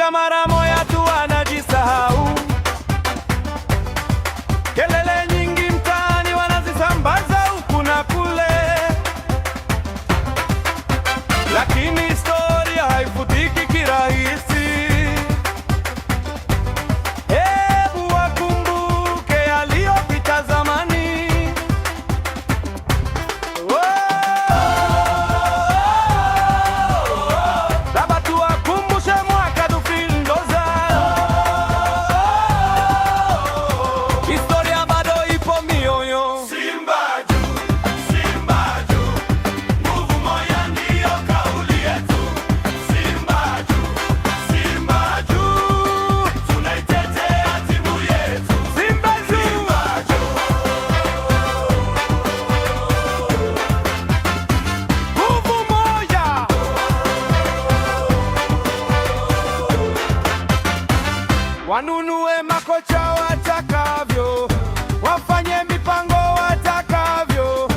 wakifika mara moja tu wanajisahau. Kelele nyingi mtaani wanazisambaza huku na kule, lakini historia haifutiki kirahisi. Hebu wakumbuke yaliyopita zamani. Labda tuwakumbushe mwaka tufindoza. Historia bado ipo mioyo. Simba juu, Simba juu, nguvu moja ndiyo kauli yetu. Simba juu, Simba juu, tunaitetea timu yetu. Simba juu, Simba juu, nguvu moja. Wanunue makocha watakavyo, wafanye mipango watakavyo,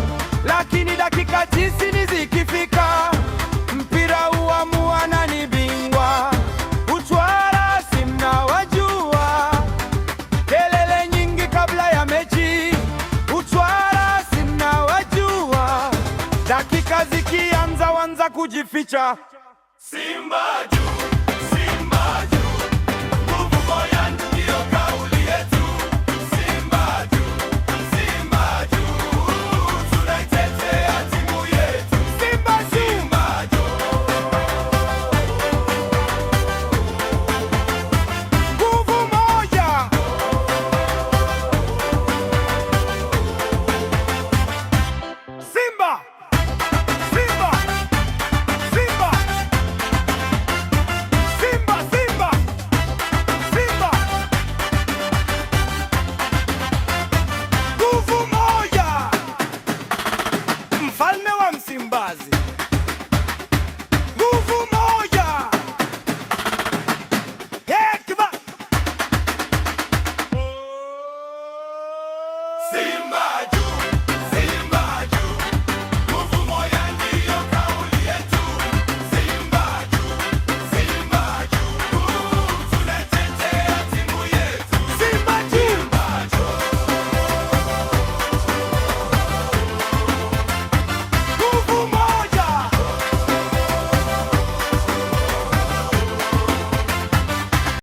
lakini dakika 90 zikifika, mpira uamua nani bingwa. Uchwara si mnawajua, kelele nyingi kabla ya mechi. Uchwara si mnawajua, dakika zikianza wanza kujificha. Simba juu, Simba juu, nguvu moja ndiyo kauli yetu. Simba juu, Simba juu, tunaitetea timu yetu. Simba juu, Simba juu, nguvu moja. Simba, Simba, Simba, Simba, Simba, Simba, nguvu moja. Mfalme wa Msimbazi, nguvu moja. Hekima, Simba